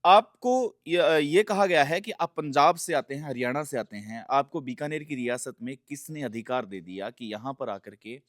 आपको ये कहा गया है कि आप पंजाब से आते हैं, हरियाणा से आते हैं। आपको बीकानेर की रियासत में किसने अधिकार दे दिया कि यहाँ पर आकर के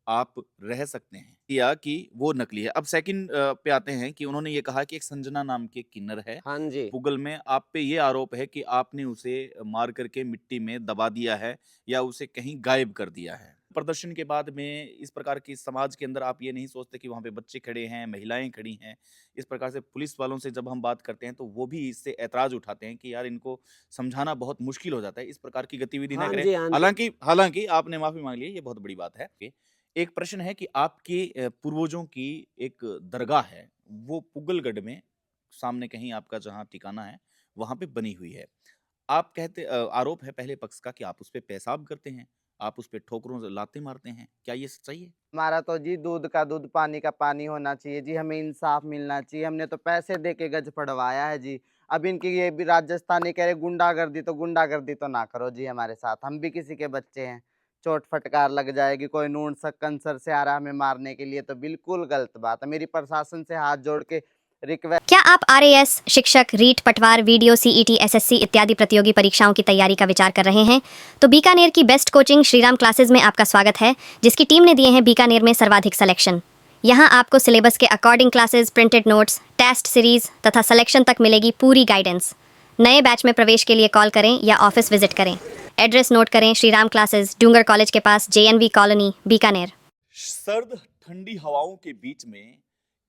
आप रह सकते हैं? या कि वो नकली है? अब सेकंड पे आते हैं कि उन्होंने ये कहा कि एक संजना नाम की एक किन्नर है, हाँ जी। पुगल में आप पे ये आरोप है कि आपने उसे मार कर के मिट्टी में दबा दिया है या उसे कहीं गायब कर दिया है। प्रदर्शन के बाद में इस प्रकार की समाज के अंदर आप ये नहीं सोचते कि वहाँ पे बच्चे खड़े हैं, महिलाएँ खड़ी हैं। इस प्रकार से पुलिस वालों से जब हम बात करते हैं तो वो भी इससे ऐतराज़ उठाते हैं कि यार इनको समझाना बहुत मुश्किल हो जाता है, इस प्रकार की गतिविधि ना हाँ करें। जी, हाँ जी। हालाँकि आपने माफ़ी माँग ली है, ये बहुत बड़ी बात है। एक प्रश्न है कि आपके पूर्वजों की एक दरगाह है, वो पुगलगढ़ में सामने कहीं आपका जहाँ ठिकाना है, वहाँ पे बनी हुई है। आप आरोप है पहले पक्ष का कि आप उस पे पेशाब करते हैं, आप उस पे ठोकरों से लातें मारते हैं। क्या ये सच्चाई है? हमारा तो जी दूध का दूध, पानी का पानी होना चाहिए जी, हमें इंसाफ मिलना चाहिए। हमने तो पैसे दे के गज पड़वाया है जी। अब इनकी ये भी राजस्थानी कह रहे गुंडागर्दी तो ना करो जी हमारे साथ। हम भी किसी के बच्चे हैं, चोट फटकार लग जाएगी, कोई नून स कैंसर से आ रहा है हमें मारने के लिए तो बिल्कुल गलत बात है। मेरी प्रशासन से हाथ जोड़ के रिक्वेस्ट क्या आप आरएएस, शिक्षक, रीट, पटवार, वीडियो, सीईटी, एसएससी इत्यादि प्रतियोगी परीक्षाओं की तैयारी का विचार कर रहे हैं? तो बीकानेर की बेस्ट कोचिंग श्रीराम क्लासेस में आपका स्वागत है, जिसकी टीम ने दिए हैं बीकानेर में सर्वाधिक सिलेक्शन। यहाँ आपको सिलेबस के according classes, printed notes, test series तथा सिलेक्शन तक मिलेगी पूरी गाइडेंस। नए बैच में प्रवेश के लिए कॉल करें या ऑफिस विजिट करें। एड्रेस नोट करें, श्रीराम क्लासेस, डूंगर कॉलेज के पास, जेएनवी कॉलोनी, बीकानेर। सर्द ठंडी हवाओं के बीच में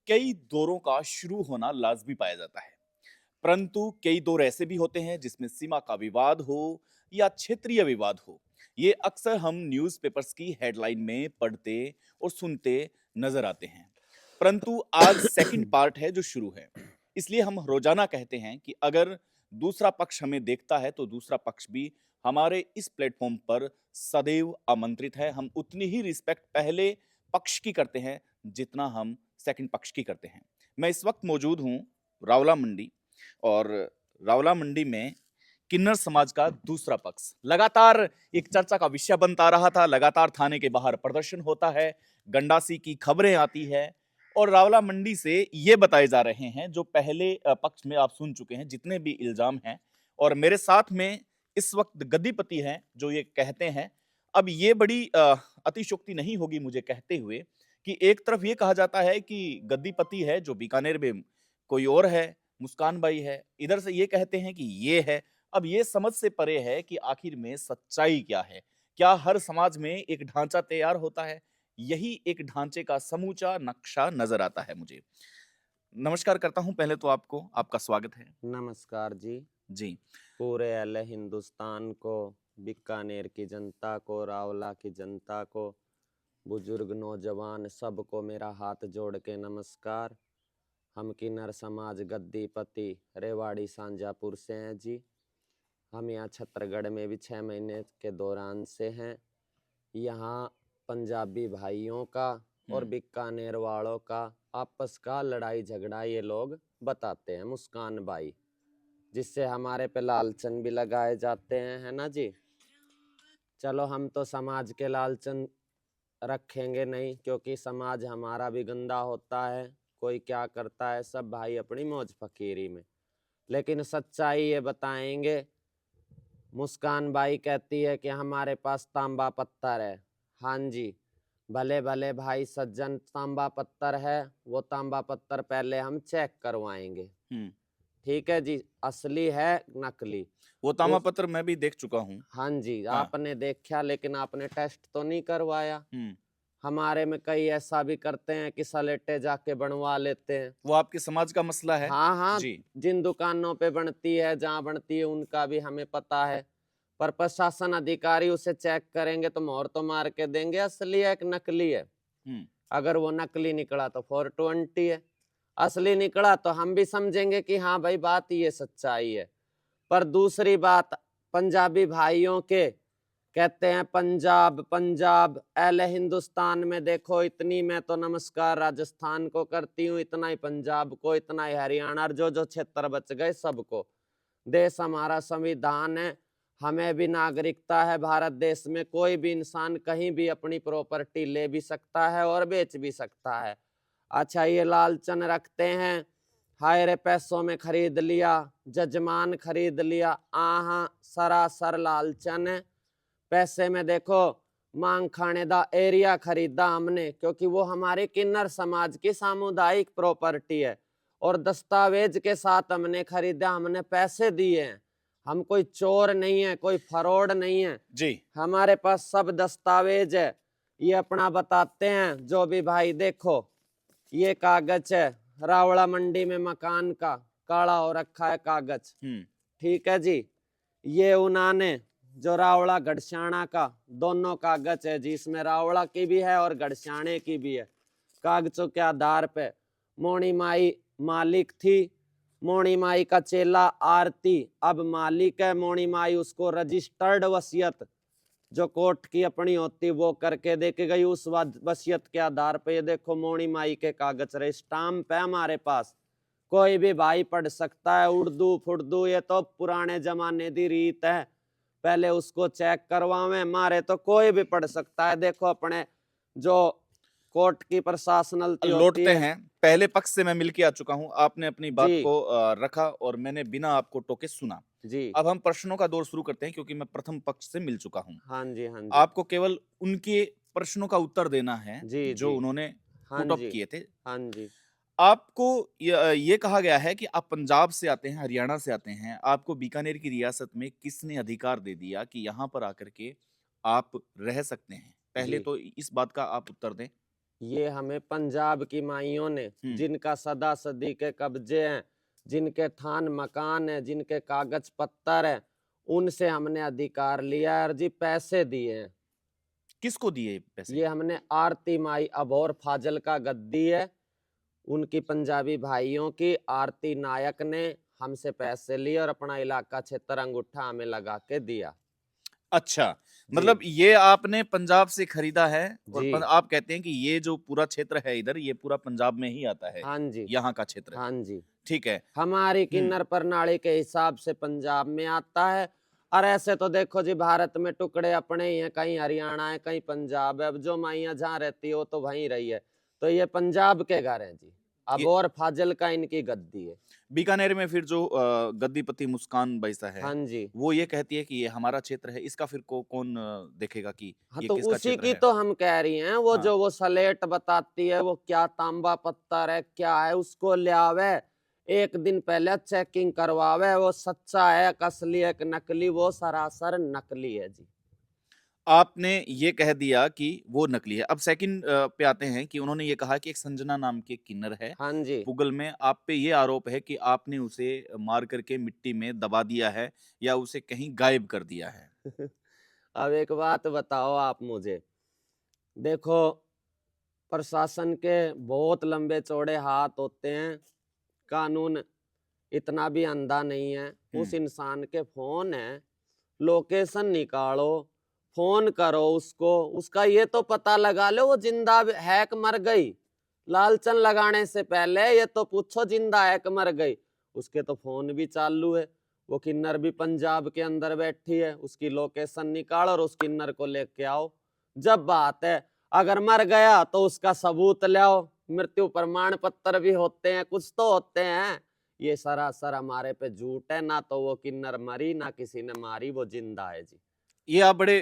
कई दौरों का शुरू होना लाजमी पाया जाता है, परंतु कई दौर ऐसे भी होते हैं जिसमें सीमा का विवाद हो या क्षेत्रीय विवाद हो। ये अक्सर हम न्यूज़पेपर्स की हेडलाइन में पढ़ते और सुनते नजर आते हैं, परंतु आज सेकंड पार्ट है जो शुरू है। इसलिए हम रोजाना कहते हैं कि अगर दूसरा पक्ष हमें देखता है तो दूसरा पक्ष भी हमारे इस प्लेटफॉर्म पर सदैव आमंत्रित है। हम उतनी ही रिस्पेक्ट पहले पक्ष की करते हैं जितना हम सेकंड पक्ष की करते हैं। मैं इस वक्त मौजूद हूँ रावला मंडी, और रावला मंडी में किन्नर समाज का दूसरा पक्ष लगातार एक चर्चा का विषय बनता रहा था। लगातार थाने के बाहर प्रदर्शन होता है, गंडासी की खबरें आती है, और रावला मंडी से ये बताए जा रहे हैं जो पहले पक्ष में आप सुन चुके हैं जितने भी इल्जाम हैं, और मेरे साथ में इस वक्त गद्दीपति हैं जो ये कहते हैं। अब ये बड़ी अतिशयोक्ति नहीं होगी मुझे कहते हुए कि एक तरफ ये कहा जाता है कि गद्दीपति है जो बीकानेर में कोई और है, मुस्कान बाई है, इधर से ये कहते हैं कि ये है। अब ये समझ से परे है कि आखिर में सच्चाई क्या है? क्या हर समाज में एक ढांचा तैयार होता है? यही एक ढांचे का समूचा नक्शा नजर आता है मुझे। नमस्कार करता हूं पहले तो आपको, आपका स्वागत है। नमस्कार जी। जी। पूरे अहले हिंदुस्तान को, बीकानेर की जनता को, रावला की जनता को, बुजुर्ग नौजवान सबको मेरा हाथ जोड़ के नमस्कार। हम किन्नर समाज गद्दीपति रेवाड़ी सांजापुर से हैं जी। हम यहाँ छत्तरगढ़ में भी 6 महीने के दौरान से हैं। यहाँ पंजाबी भाइयों का और बीकानेर वालों का आपस का लड़ाई झगड़ा ये लोग बताते हैं, मुस्कान बाई, जिससे हमारे पे लालचन भी लगाए जाते हैं, है ना जी। चलो हम तो समाज के लालचन रखेंगे नहीं, क्योंकि समाज हमारा भी गंदा होता है। कोई क्या करता है, सब भाई अपनी मौज फकीरी में। लेकिन सच्चाई ये बताएंगे। मुस्कान बाई कहती है कि हमारे पास तांबा पत्थर है। हाँ जी, भले भले भाई सज्जन, तांबा पत्थर है, वो तांबा पत्थर पहले हम चेक करवाएंगे। ठीक है जी, असली है नकली वो तामा पत्र मैं भी देख चुका हूँ। हाँ जी, हाँ। आपने देखा लेकिन आपने टेस्ट तो नहीं करवाया। हमारे में कई ऐसा भी करते हैं कि सलेटे जाके बनवा लेते हैं। वो आपके समाज का मसला है। हाँ हाँ, जी। जिन दुकानों पे बनती है, जहाँ बनती है, उनका भी हमें पता है। पर प्रशासन अधिकारी उसे चेक करेंगे तो मोहर तो मार के देंगे असली है कि नकली है। अगर वो नकली निकला तो 420 है, असली निकला तो हम भी समझेंगे कि हाँ भाई बात ये सच्चाई है। पर दूसरी बात, पंजाबी भाइयों के कहते हैं पंजाब पंजाब, अहले हिंदुस्तान में देखो इतनी मैं तो नमस्कार राजस्थान को करती हूँ, इतना ही पंजाब को, इतना ही हरियाणा, और जो जो क्षेत्र बच गए सबको। देश हमारा संविधान है, हमें भी नागरिकता है। भारत देश में कोई भी इंसान कहीं भी अपनी प्रॉपर्टी ले भी सकता है और बेच भी सकता है। अच्छा, ये लालचन रखते हैं हाय रे पैसों में खरीद लिया, जजमान खरीद लिया, आहा सरासर लालचन है। पैसे में देखो मांग खाने दा एरिया खरीदा हमने, क्योंकि वो हमारे किन्नर समाज की सामुदायिक प्रॉपर्टी है, और दस्तावेज के साथ हमने खरीदा, हमने पैसे दिए हैं। हम कोई चोर नहीं है, कोई फरौड नहीं है, जी। हमारे पास सब दस्तावेज है। ये अपना बताते हैं जो भी भाई, देखो ये कागज है, रावड़ा मंडी में मकान का काला हो रखा है कागज, ठीक है जी। ये उन्होंने जो रावड़ा गढ़श्याना का दोनों कागज है जी, इसमें रावड़ा की भी है और गढ़श्याने की भी है। कागजों के आधार पे मोनी माई मालिक थी, मोनी माई का चेला आरती अब मालिक है। मोनी माई उसको रजिस्टर्ड वसीयत जो कोर्ट की अपनी होती वो करके दे के गई। उस वसीयत के आधार पे ये देखो मोनी माई के कागज रहे, स्टाम्प है हमारे पास, कोई भी भाई पढ़ सकता है। उर्दू फुर्दू ये तो पुराने जमाने की रीत है, पहले उसको चेक करवावे, मारे तो कोई भी पढ़ सकता है। देखो अपने जो कोर्ट की प्रशासनलती होती लौटते है। हैं, पहले पक्ष से मैं मिलके आ चुका हूं, आपने अपनी बात जी। को रखा और मैंने बिना आपको टोके सुना। जी अब हम प्रश्नों का दौर शुरू करते हैं, क्योंकि मैं प्रथम पक्ष से मिल चुका हूं। हाँ जी, हाँ जी, आपको केवल उनके प्रश्नों का उत्तर देना है जी जो जी, उन्होंने हाँ पुट अप जी, किए थे। हाँ जी, आपको ये कहा गया है कि आप पंजाब से आते हैं, हरियाणा से आते हैं, आपको बीकानेर की रियासत में किसने अधिकार दे दिया कि यहाँ पर आकर के आप रह सकते हैं? पहले जी। तो इस बात का आप उत्तर दें। ये हमें पंजाब की माइयों ने, जिनका सदा सदी के कब्जे हैं, जिनके थान मकान है, जिनके कागज पत्तर है, उनसे हमने अधिकार लिया है और जी पैसे दिए हैं। किसको दिए पैसे? ये हमने आरती माई अबोर फाजल का गद्दी है, उनकी पंजाबी भाइयों की आरती नायक ने हमसे पैसे लिए और अपना इलाका क्षेत्र अंगूठा हमें लगा के दिया। अच्छा, जी मतलब ये आपने पंजाब से खरीदा है और जी, आप कहते हैं कि ये जो पूरा क्षेत्र है इधर, ये पूरा पंजाब में ही आता है, हाँ जी, यहाँ का क्षेत्र। हाँ जी। ठीक है। हमारी हुँ, किन्नर प्रणाली के हिसाब से पंजाब में आता है। और ऐसे तो देखो जी भारत में टुकड़े अपने ही हैं, कहीं हरियाणा है, कहीं पंजाब है। अब जो माइयाँ जहाँ रहती है वो तो वहीं रही है, तो ये पंजाब के घर हैं जी। अब ये और फाजिल का इनकी गद्दी है। बीकानेर में फिर जो गद्दीपति मुस्कान बैसा है, हाँ जी, वो ये कहती है कि ये हमारा क्षेत्र है, इसका फिर कौन देखेगा कि हाँ ये तो किसका उसी क्षेत्र की है? तो हम कह रही हैं। वो हाँ, जो वो सलेट बताती है, वो क्या तांबा पत्थर है क्या है, उसको ले आवे, एक दिन पहले चेकिंग करवावे, वो सच्चा है असली है कि नकली, वो सरासर नकली है जी। आपने ये कह दिया कि वो नकली है। अब सेकंड पे आते हैं कि उन्होंने ये कहा कि एक संजना नाम की एक किन्नर है, हाँ जी, पुगल में। आप पे ये आरोप है कि आपने उसे मार करके मिट्टी में दबा दिया है या उसे कहीं गायब कर दिया है। अब एक बात बताओ आप मुझे, देखो प्रशासन के बहुत लंबे चौड़े हाथ होते हैं, कानून इतना भी अंधा नहीं है। उस हुँ, इंसान के फोन है, लोकेशन निकालो, फोन करो उसको, उसका ये तो पता लगा लो वो जिंदा है कि मर गई। लालचन लगाने से पहले ये तो पूछो जिंदा है कि मर गई। उसके तो फोन भी चालू है, वो किन्नर भी पंजाब के अंदर बैठी है, उसकी लोकेशन निकालो और उस किन्नर को लेके आओ। जब बात है अगर मर गया तो उसका सबूत लाओ, मृत्यु प्रमाण पत्र भी होते हैं, कुछ तो होते हैं। ये सरासर हमारे पे झूठ है, ना तो वो किन्नर मरी ना किसी ने मारी, वो जिंदा है जी। ये आप बड़े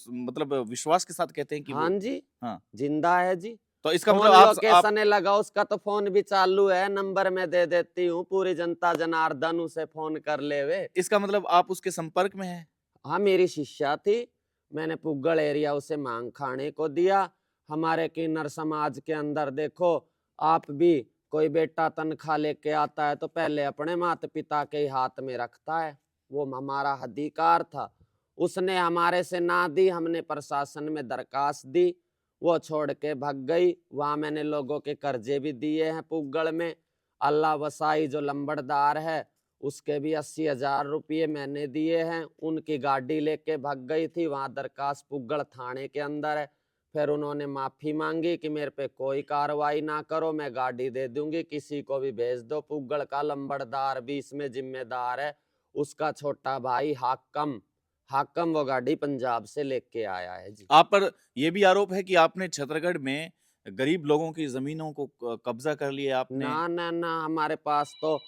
मतलब विश्वास के साथ कहते हैं कि हाँ वो। जी, हाँ, जिंदा है जी। तो इसका मतलब फोन आप लोकेशन लगा, उसका तो फोन भी चालू है, नंबर मैं दे देती हूँ, पूरी जनता जनार्दन उसे फोन कर लेवे। इसका मतलब आप उसके संपर्क में हैं? हाँ मेरी शिष्या थी, मैंने पुगल एरिया उसे मांग खाने को दिया। हमारे किन्नर समाज के अंदर देखो, आप भी कोई बेटा तनख्वाह लेके आता है तो पहले अपने माता पिता के ही हाथ में रखता है, वो हमारा अधिकार था। उसने हमारे से ना दी, हमने प्रशासन में दरखास्त दी, वो छोड़ के भाग गई। वहां मैंने लोगों के कर्जे भी दिए हैं पुगल में। अल्लाह वसाई जो लंबड़दार है, उसके भी 80,000 रुपये मैंने दिए हैं। उनकी गाड़ी लेके भाग गई थी, वहां दरखास्त पुगल थाने के अंदर है। फिर उन्होंने माफी मांगी कि मेरे पे कोई कार्रवाई ना करो, मैं गाड़ी दे दूंगी, किसी को भी भेज दो। पुगल का लंबड़दार भी इसमें जिम्मेदार है, उसका छोटा भाई हाकम, वो गाड़ी पंजाब से लेके आया है जी। आप पर ये भी आरोप है कि आपने छतरगढ़ में गरीब लोगों की जमीनों को कब्जा कर लिया आपने। ना ना ना, हमारे पास तो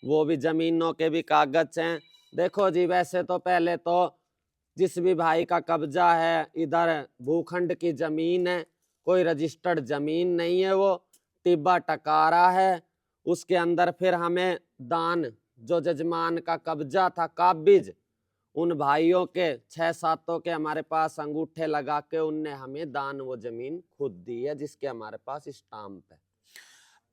वो भी जमीनों के भी कागज हैं। देखो जी, वैसे तो पहले तो जिस भी भाई का कब्जा है, इधर भूखंड की जमीन है, कोई रजिस्टर्ड जमीन नहीं है, वो टिब्बा टकारा है। उसके अंदर फिर हमें दान, जो जजमान का कब्जा था काबिज, उन भाइयों के 6-7 के हमारे पास अंगूठे लगा के उनने हमें दान वो जमीन खुद दी है, जिसके हमारे पास स्टाम्प है।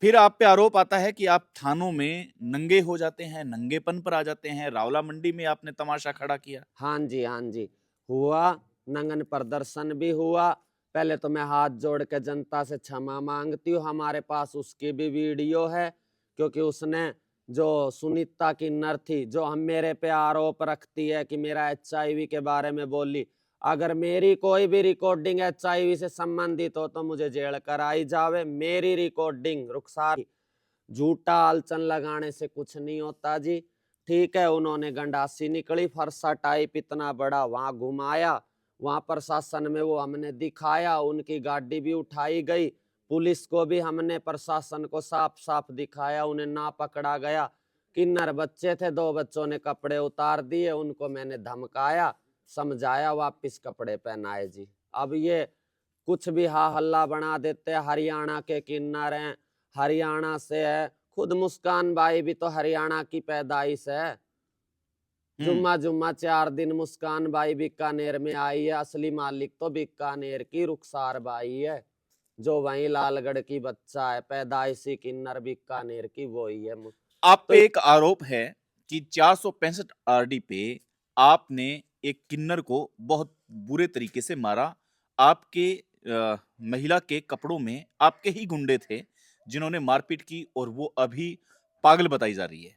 फिर आप पे आरोप आता है कि आप थानों में नंगे हो जाते हैं, नंगेपन पर आ जाते हैं। रावला मंडी में आपने तमाशा खड़ा किया। हाँ जी, हाँ जी, हुआ। नंगन प्रदर्शन भी हुआ। पहले तो मैं हाथ जोड़ के जनता से क्षमा मांगती हूँ, हमारे पास उसकी भी वीडियो है, क्योंकि उसने जो सुनीता किन्नर थी, जो हम मेरे पे आरोप रखती है कि मेरा HIV के बारे में बोली, अगर मेरी कोई भी रिकॉर्डिंग HIV से संबंधित हो तो मुझे जेल कराई जावे। मेरी रिकॉर्डिंग रुखसार, झूठा आलचन लगाने से कुछ नहीं होता जी। ठीक है, उन्होंने गंडासी निकली, फरसा टाइप इतना बड़ा वहां घुमाया, वहां प्रशासन में वो हमने दिखाया, उनकी गाड़ी भी उठाई गई, पुलिस को भी हमने, प्रशासन को साफ साफ दिखाया, उन्हें ना पकड़ा गया। किन्नर बच्चे थे, 2 बच्चों ने कपड़े उतार दिए, उनको मैंने धमकाया, समझाया, वापस कपड़े पहनाए जी। अब ये कुछ भी हा हल्ला बना देते हैं। हरियाणा के किन्नर हैं, हरियाणा से है, खुद मुस्कान बाई भी तो हरियाणा की पैदाइश है। जुम्मा जुम्मा 4 दिन मुस्कान बाई बीकानेर में आई है, असली मालिक तो बीकानेर की रुखसार बाई है, जो वहीं लालगढ़ की बच्चा है, पैदाइशी किन्नर बीकानेर की वही है। आप तो पे एक आरोप है कि 465 आरडी पे आपने एक किन्नर को बहुत बुरे तरीके से मारा। आपके महिला के कपड़ों में आपके ही गुंडे थे जिन्होंने मारपीट की, और वो अभी पागल बताई जा रही है।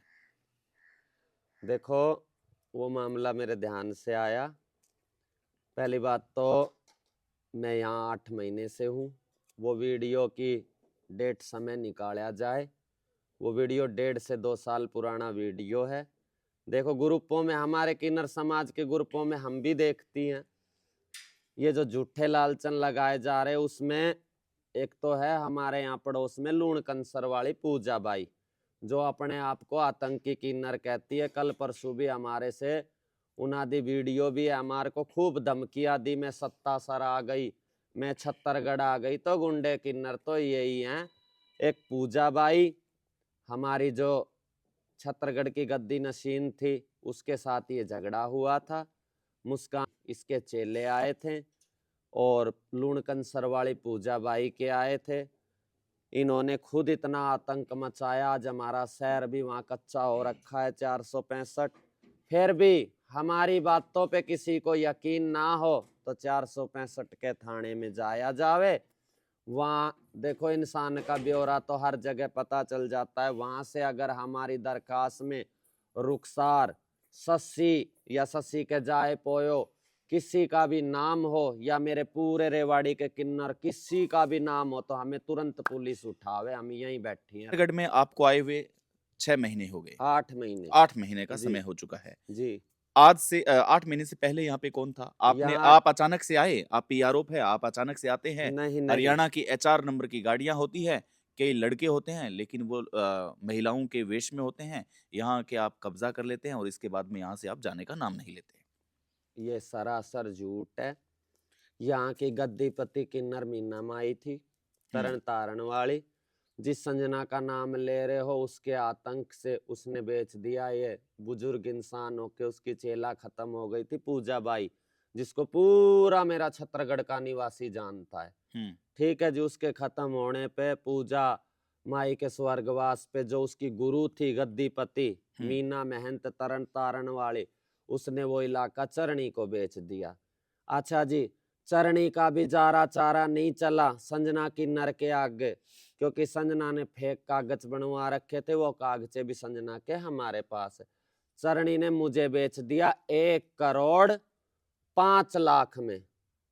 देखो, वो मामला मेरे ध्यान से आया। पहली बात तो मैं यहाँ 8 महीने से हूँ। वो वीडियो की डेट समय निकाला जाए, वो वीडियो 1.5 से 2 साल पुराना वीडियो है। देखो, ग्रुपों में, हमारे किन्नर समाज के ग्रुपों में हम भी देखती हैं, ये जो झूठे लालचन लगाए जा रहे, उसमें एक तो है हमारे यहाँ पड़ोस में लूण कंसर वाली पूजा बाई, जो अपने आप को आतंकी किन्नर कहती है। कल परसों भी हमारे से उनादी वीडियो भी है, हमारे को खूब धमकियां दी, मैं सत्तासर आ गई, मैं छत्तरगढ़ आ गई। तो गुंडे किन्नर तो यही हैं। एक पूजा बाई, हमारी जो छत्तरगढ़ की गद्दी नशीन थी, उसके साथ ये झगड़ा हुआ था। मुस्कान इसके चेले आए थे और लूण कंसर वाली पूजा बाई के आए थे। इन्होंने खुद इतना आतंक मचाया, आज हमारा शहर भी वहाँ कच्चा हो रखा है। 465, फिर भी हमारी बातों पे किसी को यकीन ना हो तो 465 के थाने में जाया जावे। वहाँ देखो, इंसान का ब्यौरा तो हर जगह पता चल जाता है। वहां से अगर हमारी दरखास्त में रुखसार, सस्सी या सस्सी के जाए पोयो किसी का भी नाम हो, या मेरे पूरे रेवाड़ी के किन्नर किसी का भी नाम हो, तो हमें तुरंत पुलिस उठावे, हम यहीं बैठी हैं। गढ़ में आपको आए हुए 6 महीने हो गए। 8 महीने 8 महीने का जी। समय हो चुका है। जी। आज से 8 महीने से पहले यहाँ पे कौन था? यहाँ आप अचानक से आए? आप पे ये आरोप है, आप अचानक से आते हैं। नहीं नहीं, हरियाणा की HR नंबर की गाड़ियाँ होती हैं, कई लड़के होते हैं, लेकिन वो महिलाओं के वेश में होते हैं। यहाँ के आप कब्जा कर लेते हैं और इसके बाद में यहाँ से आप जाने का नाम नहीं लेते। ये सरासर झूठ है। यहाँ की गद्दीपति किन्नर मीना माई थी, तरन तारण वाली, जिस संजना का नाम ले रहे हो, उसके आतंक से उसने बेच दिया। ये बुजुर्ग इंसान होके उसकी चेला खत्म हो गई थी, पूजा बाई, जिसको पूरा मेरा छत्तरगढ़ का निवासी जानता है। ठीक है जी, उसके खत्म होने पे पूजा माई के स्वर्गवास पे जो उसकी गुरु थी गद्दीपति मीना महंत तरन तारण वाली, उसने वो इलाका चरणी को बेच दिया। अच्छा जी, चरणी का भी जारा चारा नहीं चला संजना किन्नर के आगे, क्योंकि संजना ने फेक कागज बनवा रखे थे, वो कागजे भी संजना के हमारे पास है। चरणी ने मुझे बेच दिया 1,05,00,000 में,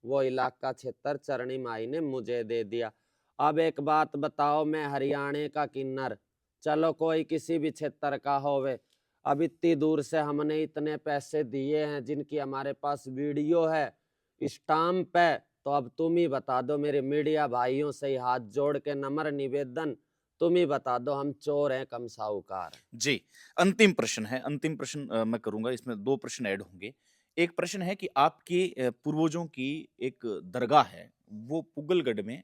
वो इलाका क्षेत्र चरणी माई ने मुझे दे दिया। अब एक बात बताओ, मैं हरियाणा का किन्नर, चलो कोई किसी भी क्षेत्र का होवे, अब इतनी दूर से हमने इतने पैसे दिए हैं, जिनकी हमारे पास वीडियो है, स्टाम्प है, तो अब तुम ही बता दो, मेरे मीडिया भाइयों से ही हाथ जोड़ के नम्र निवेदन, तुम ही बता दो हम चोर हैं कम साहूकार हैं। जी, अंतिम प्रश्न है, अंतिम प्रश्न मैं करूँगा, इसमें 2 प्रश्न ऐड होंगे। एक प्रश्न है कि आपके पूर्वजों की एक दरगाह है, वो पुगलगढ़ में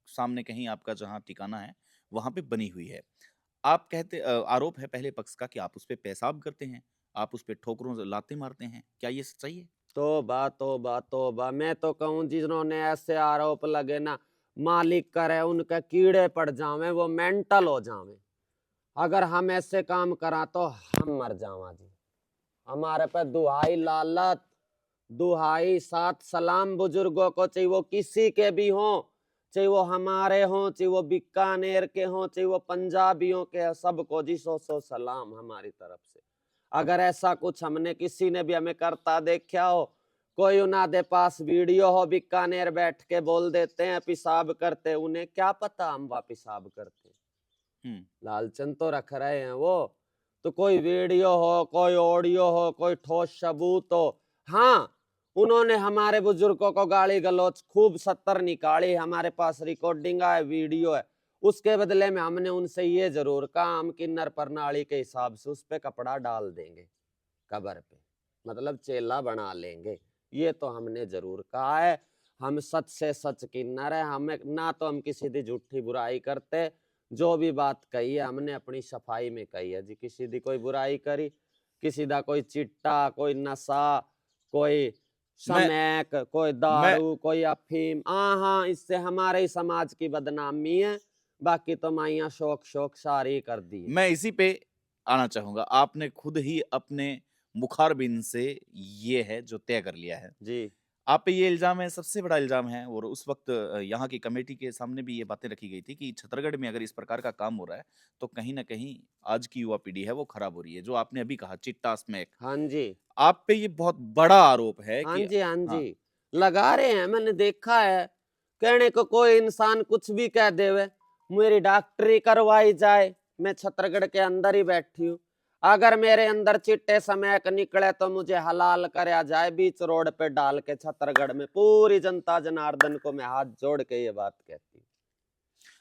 सामने कहीं आपका जहाँ ठिकाना है, वहाँ पे बनी हुई है। आप कहते आरोप है पहले पक्ष का कि आप उस पे पेशाब करते हैं, आप उस पे ठोकरों से लातें मारते हैं, क्या ये सच्चाई है? तौबा तौबा तौबा, मैं तो कहूँ जिन्होंने ऐसे आरोप लगे ना, मालिक करे उनके कीड़े पड़ जावे, वो मेंटल हो जावे। अगर हम ऐसे काम करा तो हम मर जावा जी। हमारे पे दुहाई लालत, दुहाई सात सलाम बुजुर्गों को, चाहे वो किसी के भी हों, चाहे वो हमारे हों, चाहे वो बीकानेर के हों, चाहे वो पंजाबियों के हैं, सबको जी सौ सलाम हमारी तरफ से। अगर ऐसा कुछ हमने किसी ने भी हमें करता देखा हो, कोई उन्हादे पास वीडियो हो, बीकानेर बैठ के बोल देते हैं पेशाब करते, उन्हें क्या पता हम वहाँ पेशाब करते। हुँ, लालचन तो रख रहे हैं वो। तो कोई वीडियो हो, कोई ऑडियो हो, कोई ठोस सबूत हो, हाँ उन्होंने हमारे बुजुर्गों को गाली गलौज खूब 70 निकाली, हमारे पास रिकॉर्डिंग है, वीडियो है। उसके बदले में हमने उनसे ये जरूर कहा, हम किन्नर प्रणाली के हिसाब से उस पे कपड़ा डाल देंगे कबर पे, मतलब चेला बना लेंगे, ये तो हमने जरूर कहा है। हम सच से सच किन्नर है, हमें ना तो हम किसी की झूठी बुराई करते, जो भी बात कही है हमने अपनी सफाई में कही है जी। किसी दी कोई बुराई करी, किसी दा कोई चिट्टा, कोई नशा, कोई मैं समैक, कोई मैं दारू, कोई अफीम, हाँ इससे हमारे ही समाज की बदनामी है। बाकी तो माइया शौक शौक सारी कर दी है। मैं इसी पे आना चाहूँगा। आपने खुद ही अपने मुखारबिन से ये है जो तय कर लिया है। जी आप पे ये इल्ज़ाम है, सबसे बड़ा इल्ज़ाम है और उस वक़्त यहाँ की कमेटी के सामने भी ये बातें रखी गई थी कि छत्तीसगढ़ में अगर इस प्रकार का काम हो रहा है, तो कहीं न कहीं आज की युवा पीढ़ी है वो खराब हो रही है। जो आपने अभी कहा चिट्टा स्मैक, हाँ जी आप पे ये बहुत बड़ा आरोप है हाँ कि जी हाँ हाँ, जी, लगा रहे हैं, मैंने देखा है। कहने को कोई इंसान कुछ भी कह देवे, मेरी डॉक्टरी करवाई जाए, मैं छत्तीसगढ़ के अंदर ही बैठी हूँ, अगर मेरे अंदर चिट्टे समैक निकले तो मुझे हलाल करया जाए बीच रोड पे डाल के। छत्तीसगढ़ में पूरी जनता जनार्दन को मैं हाथ जोड़ के ये बात कहती हूँ।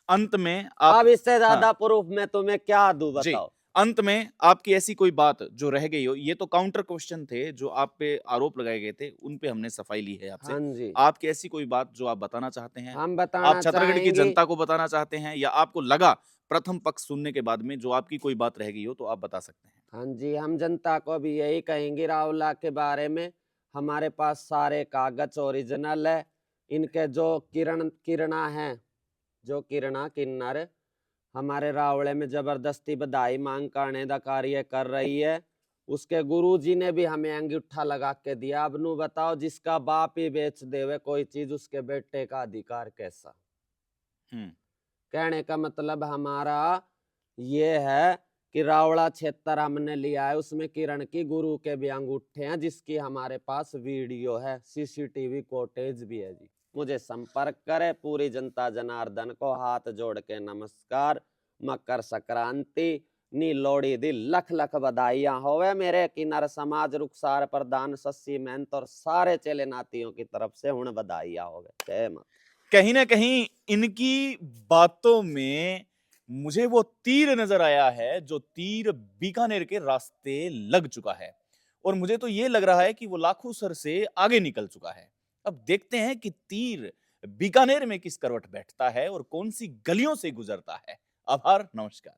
अंत में आप अब इससे हाँ। ज्यादा प्रूफ मैं तुम्हें क्या दूं जी। बताओ। अंत में आपकी ऐसी कोई बात जो रह गई हो, ये तो काउंटर क्वेश्चन थे जो आप पे आरोप लगाए गए थे, उन पे हमने सफाई ली है आपसे। हाँ जी, आपकी ऐसी कोई बात जो आप बताना चाहते हैं? हम आप बताना छत्तीसगढ़ की चाहेंगे। जनता को बताना चाहते हैं या आपको लगा प्रथम पक्ष सुनने के बाद में जो आपकी कोई बात रह गई हो तो आप बता सकते हैं? हाँ जी, हम जनता को भी यही कहेंगे रावला के बारे में, हमारे पास सारे कागज ओरिजिनल है। इनके जो किरणा है, जो किरणा किन्नर हमारे रावले में जबरदस्ती बधाई मांग करने का कार्य कर रही है, उसके गुरुजी ने भी हमें अंगूठा लगा के दिया। अब नू बताओ, जिसका बाप ही बेच देवे कोई चीज, उसके बेटे का अधिकार कैसा। हुँ। कहने का मतलब हमारा ये है कि रावड़ा क्षेत्र हमने लिया है, उसमें किरण की गुरु के भी अंगूठे हैं, जिसकी हमारे पास वीडियो है, सीसीटीवी फुटेज भी है जी। मुझे संपर्क करे। पूरी जनता जनार्दन को हाथ जोड़ के नमस्कार। मकर संक्रांति नी लोड़ी दी लख लख बधाइयां होवे मेरे किन्नर समाज रुखसार प्रधान सस्सी महंत और सारे चेले नातियों की तरफ से हुण बधाइयां होवे। जय माता। कहीं न कहीं इनकी बातों में मुझे वो तीर नज़र आया है, जो तीर बीकानेर के रास्ते लग चुका है और मुझे तो ये लग रहा है कि वो लाखोसर से आगे निकल चुका है। अब देखते हैं कि तीर बीकानेर में किस करवट बैठता है और कौन-सी गलियों से गुज़रता है। आभार, नमस्कार।